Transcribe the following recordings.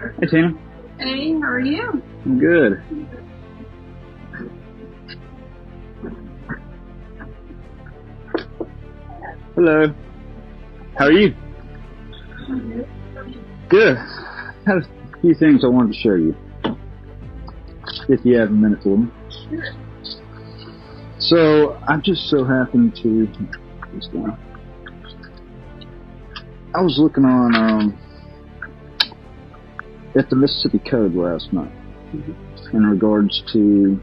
Hey, Tina. Hey, how are you? I'm good. Hello. How are you? Good. I have a few things I wanted to show you, if you have a minute for me. Sure. So, I just so happened to... I was looking on at the Mississippi Code last night in regards to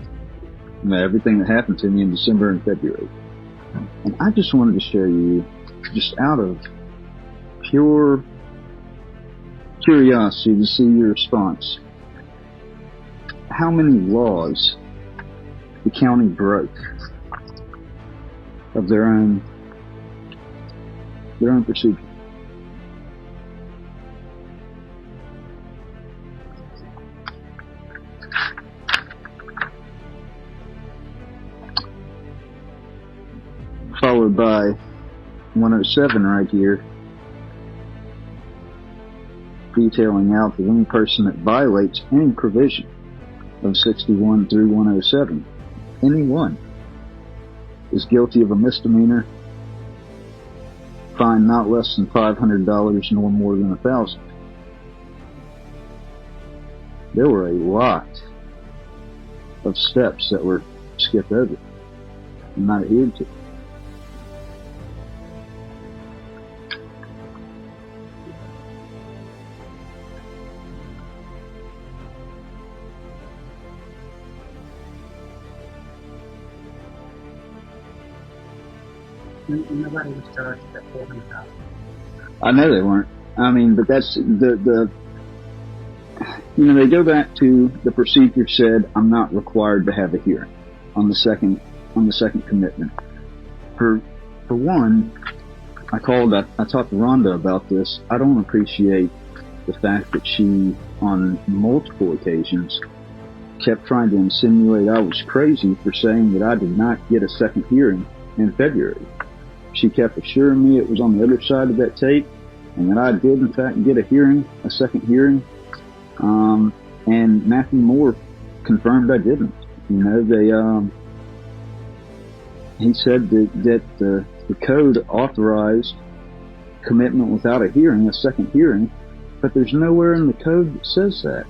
everything that happened to me in December and February. And I just wanted to show you, just out of pure curiosity to see your response, how many laws the county broke of their own procedure. Followed by 107 right here, detailing out that any person that violates any provision of 61 through 107, any one, is guilty of a misdemeanor, fine not less than $500 nor more than $1,000. There were a lot of steps that were skipped over and not adhered to. Nobody was charged at $400. I know they weren't. I mean, but that's the they go back to the procedure said I'm not required to have a hearing on the second commitment. For one, I talked to Rhonda about this. I don't appreciate the fact that she, on multiple occasions, kept trying to insinuate I was crazy for saying that I did not get a second hearing in February. She kept assuring me it was on the other side of that tape, and that I did in fact get a second hearing. And Matthew Moore confirmed I didn't. He said that the code authorized commitment without a hearing, a second hearing, but there's nowhere in the code that says that.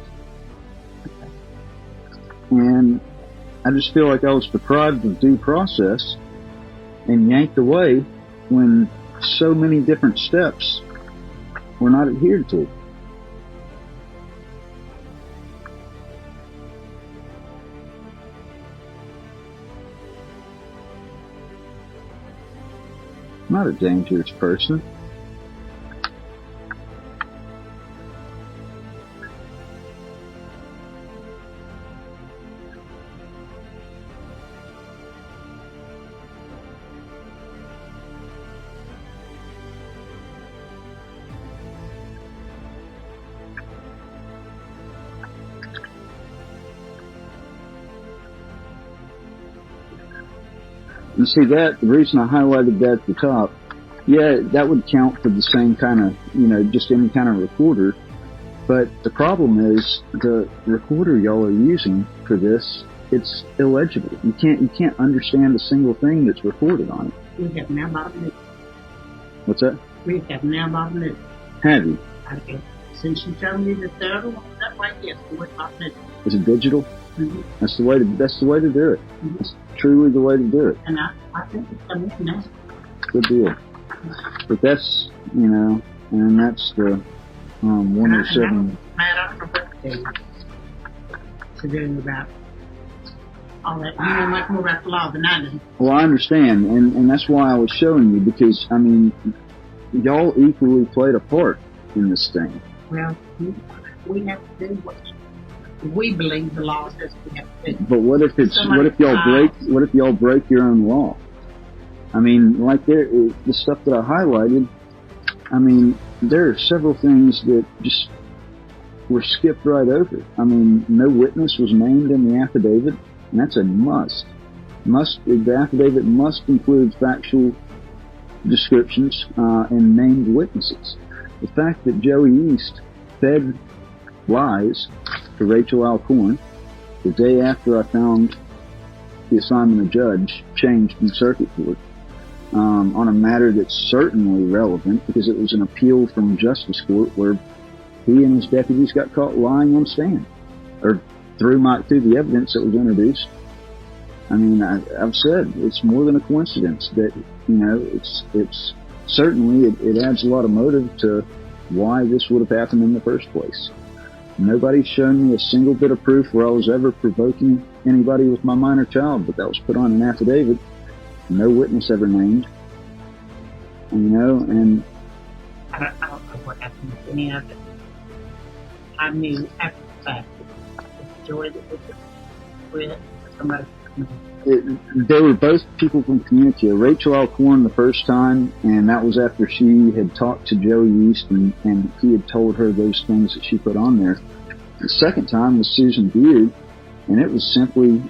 And I just feel like I was deprived of due process and yanked away when so many different steps were not adhered to. I'm not a dangerous person. And see the reason I highlighted that at the top, yeah, that would count for the same kind of, just any kind of recorder. But the problem is the recorder y'all are using for this, it's illegible. You can't understand a single thing that's recorded on it. We have now bought a new. What's that? We have now bought a new. Have you? Okay. Since you told me that the other one was that way, yes, we bought a new. Is it digital? Mm-hmm. That's the way to do it. Mm-hmm. It's truly the way to do it. And I think it's coming in now. Good deal. But that's, and that's the 107. Matt, I don't know what to do about all that. You know much more about the law than I do. Well, I understand, and that's why I was showing you, because, y'all equally played a part in this thing. Well, we have to do what we believe the law says we have to do. But what if y'all break your own law? Like the stuff that I highlighted, there are several things that just were skipped right over. No witness was named in the affidavit, and that's a must. The affidavit must include factual descriptions and named witnesses. The fact that Joey East fed lies to Rachel Alcorn the day after I found the assignment of judge changed in circuit court on a matter that's certainly relevant because it was an appeal from justice court where he and his deputies got caught lying on stand or through the evidence that was introduced. I mean, I've said it's more than a coincidence that, it's certainly, it adds a lot of motive to why this would have happened in the first place. Nobody's shown me a single bit of proof where I was ever provoking anybody with my minor child, but that was put on an affidavit. No witness ever named. And I don't know what happened with any of it. I knew after the fact that the majority of it with somebody. They were both people from community. Rachel Alcorn the first time, and that was after she had talked to Joey East and he had told her those things that she put on there. The second time was Susan Beard, and it was simply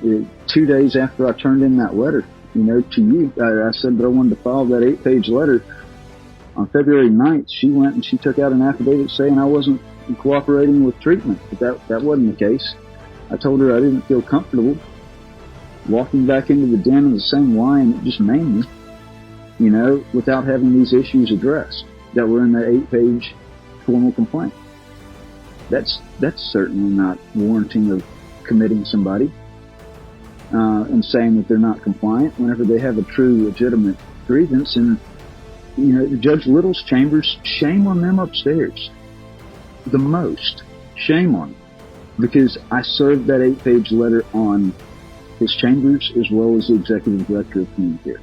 2 days after I turned in that letter, to you. I said that I wanted to file that 8-page letter. On February 9th, she went and she took out an affidavit saying I wasn't cooperating with treatment, but that wasn't the case. I told her I didn't feel comfortable walking back into the den in the same line that just maimed me, without having these issues addressed that were in the 8-page formal complaint. That's certainly not warranting of committing somebody and saying that they're not compliant whenever they have a true legitimate grievance. And Judge Little's chambers, shame on them upstairs. The most shame on them, because I served that 8-page letter on his chambers as well as the executive director of community care.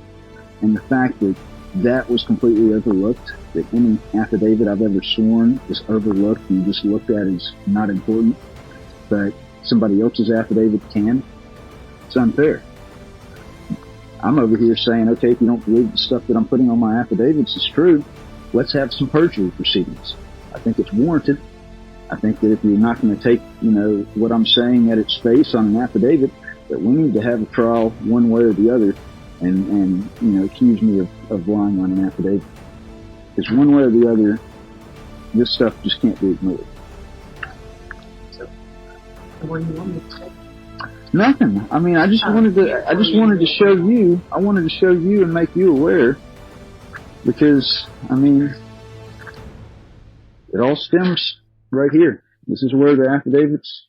And the fact that was completely overlooked, that any affidavit I've ever sworn is overlooked and just looked at as not important, but somebody else's affidavit can, it's unfair. I'm over here saying, okay, if you don't believe the stuff that I'm putting on my affidavits is true, let's have some perjury proceedings. I think it's warranted. I think that if you're not going to take, what I'm saying at its face on an affidavit, that we need to have a trial one way or the other and accuse me of lying on an affidavit. Because one way or the other, this stuff just can't be ignored. So, what do you want me to say? Nothing. I mean, I just wanted to show you, and make you aware, because, it all stems right here. This is where the affidavits